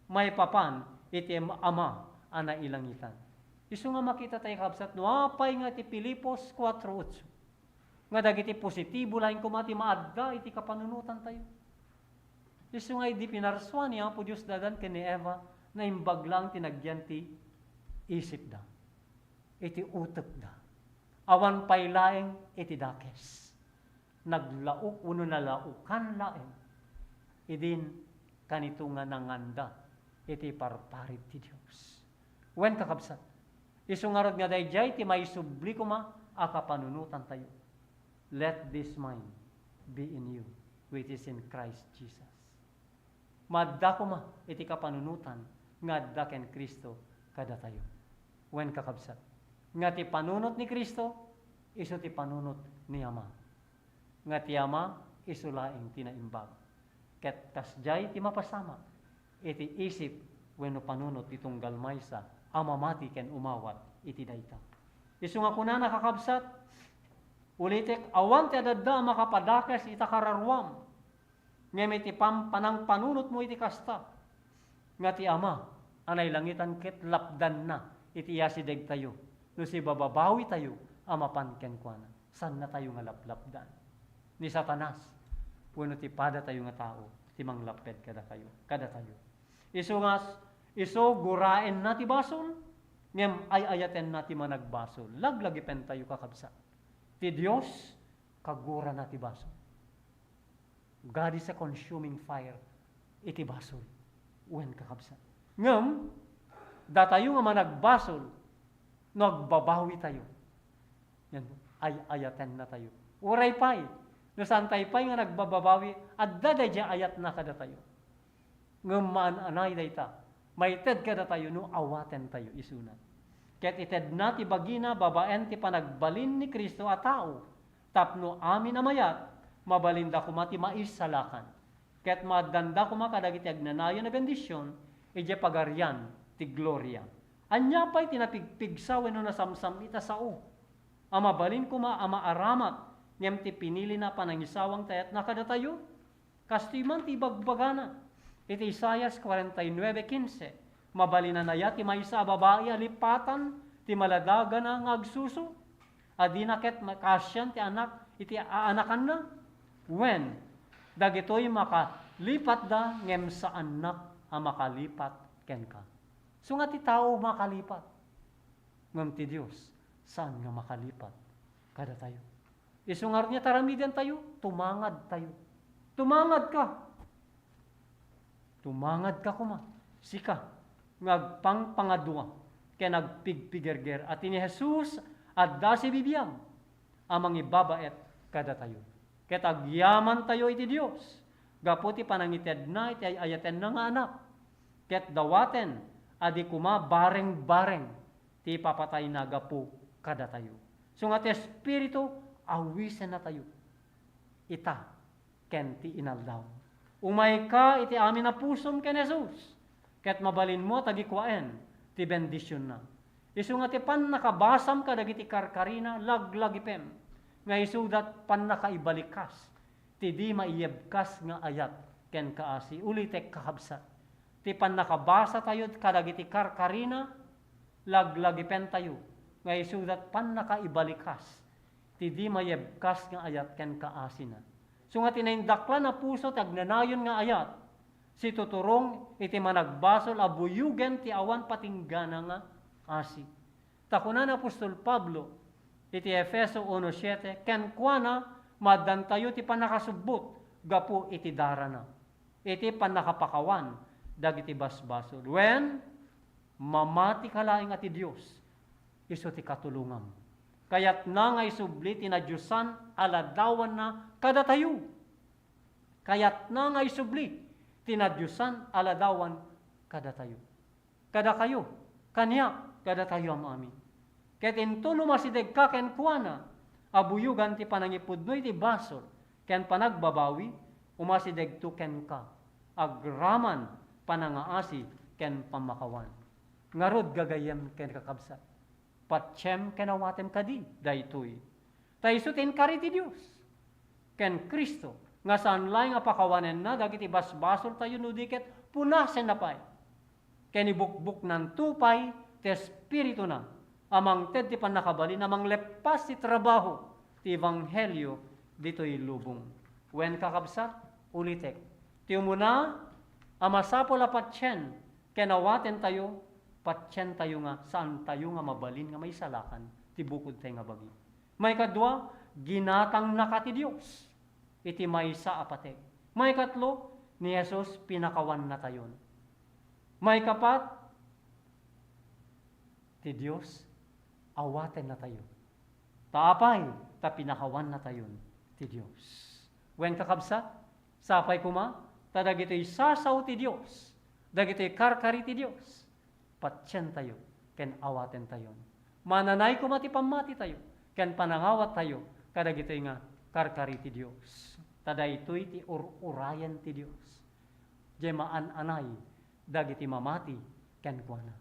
May papan iti ama ana ilangitan. Isu nga makita tayo kakabsat no apay nga ti Pilipos 4:8. Nga dagiti positibo lain kumati maadda iti kapanunutan tayo. Isu nga di pinarswan niya po Diyos dadan ken ni Eva na imbag lang tinagyan ti isip da. Iti utek da. Awan paylaeng iti dakes. Naglaok uno na laukan laeng. Idin kanito nga nanganda iti parparit ti Dios. Wen kakabsat. Isu nga rod nga dayjay ti maisubli kuma a kapanunutan tayo. Let this mind be in you which is in Christ Jesus. Madda kuma iti kapanunutan nga adda ken Kristo kada tayo. Wen kakabsat. Nga ti panunot ni Kristo isu ti panunot ni Ama. Nga ti Ama isu laeng tinaimbag. Ket kasjay ti mapasama iti isip wenno panunot ti tunggal maysa a mamati ken umawat iti dayta. Isu nga kunana kakabsat ulitek awan ti adadda makapadakes ita kararuam. Ngem iti panang panunot mo iti kasta. Nga ti Ama, anay langitan ket lapdan na iti yasideg tayo. No si bababawi tayo, amapan ken kuana. San na tayo nga laplapdan? Ni Satanas, puno ti pada tayo nga tao, ti manglaped kada tayo. Isu guraen na ti basol, ngem ayaten na ti managbasol. Laglagi pen tayo kakabsa. Ti Dios, kagura na ti basol. God is a consuming fire. Iti basol. Wen kakabsat. Ngam, datayo nga managbasol, nagbabawi tayo. Yan, ayaten na tayo. Uray pay. No santay pay nga nagbababawi, adda dayja ayat na kada tayo. Ngam maananay dayta. Maited kada tayo, no awaten tayo isuna. Ket ited na ti bagina, babaen ti panagbalin ni Kristo a tao. Tapno amin amayat, mabalinda kuma ti maisalakan. Ket madanda kuma kadagiti agnanayon na bendisyon, ije pagarian ti gloria. Anya pa'y tinapigpigsaw no nasamsam ita sao. Amabalin kuma ama aramat ngem ti pinili na panangisawang tayat nakadatayo. Kastiman ti bagbagana. Iti Isaias 49:15. Mabalin na naya ti maysa a babae alipatan ti maladaga na ngagsuso. Adi naket makasyan ti anak iti aanakan na. When dagitoy makalipat da ngem sa anak a makalipat ken ka. So nga ti tao makalipat. Ngem ti Dios saan nga makalipat kada tayo. Isungar niya taramidan tayo, tumangad tayo. Tumangad ka. Tumangad ka kuma. Sika ngagpangpangadua ken nagpigpigerger at ni Jesus adda si bibiyam amang ibabaet kada tayo. Ket agyaman tayo iti Dios. Gapu ti panangited na iti ayaten na nga anak. Ket dawaten adi kuma bareng-bareng ti papatay na gapu kada tayo. So nga ti Espiritu awisen na tayo. Ita ken ti inaldaw. Umay ka iti amin na pusom ken Jesus. Ket mabalin mo tagikwaen ti bendisyon na. Isu nga ti pan nakabasam ka dagiti karkarina laglagipem. Nga isudat pan nakaibalikas ti di maiyebkas nga ayat ken kaasi ulitek kahabsat. Ti pan nakabasa tayo kadagiti karkarina laglagipen tayo. Nga isudat pan nakaibalikas ti di mayebkas nga ayat ken kaasi na. So nga tinaindakla na puso tagnanayon nga ayat si tuturong iti managbasol abuyugen ti awan patinggana nga asi. Takunan Apostol Pablo iti Efeso 1:7 ken kuana maddan tayo ti panakasubot gapu iti darana. Iti panakapakawan dagiti basbasol. When mamati kalaing ati Dios isu ti katulungam. Kayat na nga isubli tinadyosan aladawan na kada tayo. Kayat na nga isubli tinadyosan aladawan kada tayo. Kada kayo, kanya, kada tayo ang amin. Ket into lumasideg ka ken kuana, abuyugan ti panangipudnoy ti basol, ken panagbabawi, umasideg to ken ka, agraman panangaasi ken pamakawan. Ngarod gagayem ken kakabsat. Patsyem ken awatem kadi, daytoy. Taysutin kari ti Dios. Ken Kristo, nga saan lang nga pakawanen na, dagiti basbasol tayo nudiket, punasen na pa'y. Ken ibukbuk ng tupay, ti Espiritu na, amang ted ti panakabali, amang lepas ti trabaho, ti Ebanghelyo, dito'y lubong. Wen kakabsat, ulitek. Ti umuna, amasapo la patsyen, ken awaten tayo, patsyen tayo nga, saan tayo nga mabalin nga may salakan, ti bukod tayo nga bagi. May kadwa, ginatang naka ti Dios. Iti maysa apate. May katlo, ni Jesus pinakawan na tayon. May kapat, ti Dios, awaten na tayo. Taapay, ta pinakawan na tayon, ti Dios. Wen kakabsat, sapay kuma, ta dagito'y sasaw ti Dios, dagito'y karkari ti Dios, patsyen tayo, ken awaten tayon. Mananay kuma ti pamati tayo, ken panangawat tayo, kadagito'y nga karkari ti Dios. Tada ito'y ti urayan ti Dios. Jemaan anay, dagiti mamati, ken kuana.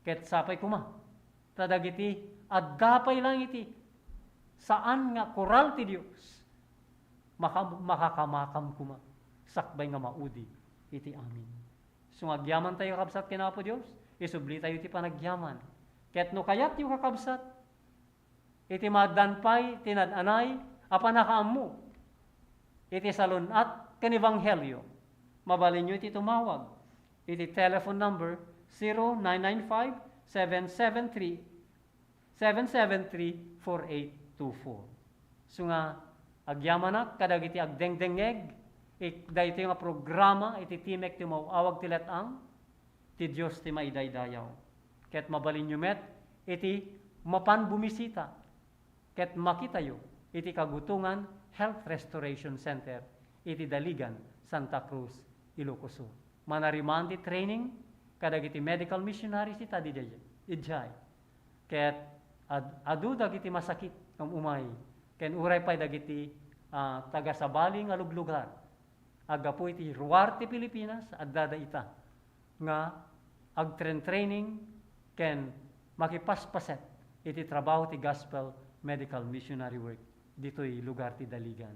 Ket sapay kuma, tadagiti addapay lang iti, saan nga koral ti Dios, makakamakam kuma, sakbay nga maudi, iti amin. So agyaman tayo kakabsat kinapo Dios, isubli tayo ti panagyaman. Ket no kayat yung kakabsat, iti madanpay, tinadanay, apanakaam mo, iti salunat ken Ebanghelyo. Mabalin nyo iti tumawag. Iti telephone number 0995-773-4824. So nga, agyamanak, kadagiti agdengdengeg, dahito yung programa, iti timek ti mauawag ti letang, ti Diyos ti maidaydayaw. Ket mabalin nyo met, iti mapan bumisita, ket makitayo, iti kagutungan Health Restoration Center, iti Daligan, Santa Cruz, Ilocos Sur. Manariman ti training, kadagiti medical missionaries ita di ijay. Ket adu dagiti masakit ng umay. Ken uray pay dagiti taga-sabali nga luglugar. Agapu iti ruwar ti Pilipinas, addada ita. Nga training ken makipaspaset iti trabaho ti gospel medical missionary work dito'y lugar ti Daligan.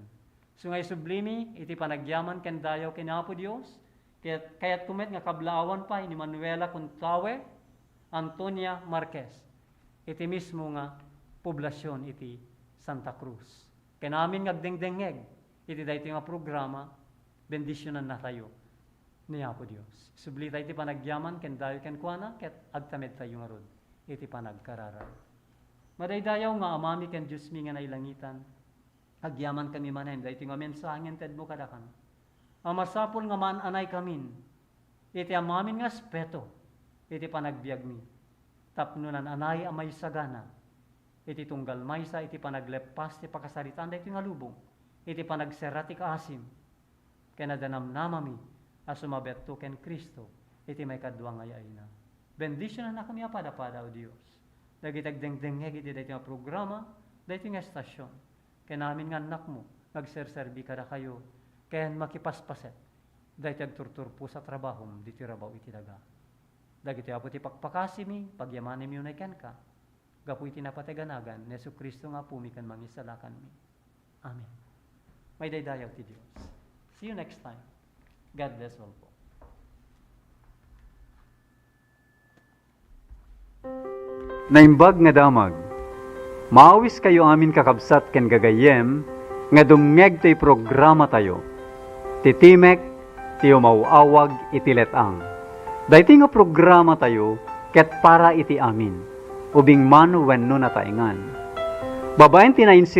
So ngay sublimi iti panagyaman ken dayaw ken Apo Dios kaya't kumet nga kablaawan pa ni Manuela Contawe, Antonia Marquez. Iti mismo nga poblasyon iti Santa Cruz. Ken amin ngagdengdengeg iti daytoy nga programa bendisyonan na tayo ni Apo Dios. Subli tayo iti panagyaman ken dayo ken kuana ket agtamed tayo nga rod iti panagkararag. Madaydayaw nga amami ken Dios mi nga nailangitan. Agyaman kami manen daytoy nga mensahen ted mo kadakan. Ang masapol nga mananay kamin iti amamin nga aspeto iti panagbiag mi. Tapnunan anay amay sagana iti tunggal maysa iti panaglepas ti pakasaritaan daytoy nga lubong iti panagserra ti kaasim ken adanamnamami a sumabetto ken Kristo iti may kadwa nga yaina. Bendisyonan na kami apada-pada o Dios. Dagiti agdengdengeg iti daytoy nga programa, daytoy nga estasyon. Ken amin nga anak mo, nagserserbi kada kayo, ken makipaspaset. Daytoy agturturpo sa trabahom, diti rabaw iti daga. Dagiti apo ti pakpakasimi, pagyamanim yun ay ken ka. Gapu iti napateganagan, ni Yesu Kristo nga pumikan mangisalakan mi. Amen. May daydayaw ti Dios. See you next time. God bless all po. Naimbag nga damag, maawis kayo amin kakabsat ken gagayem, nga dumngeg to'y programa tayo. Titimek, tiyo mauawag iti letang. Dayti nga programa tayo, ket para iti amin, ubing man wenno nataingan. Babaen tinainsir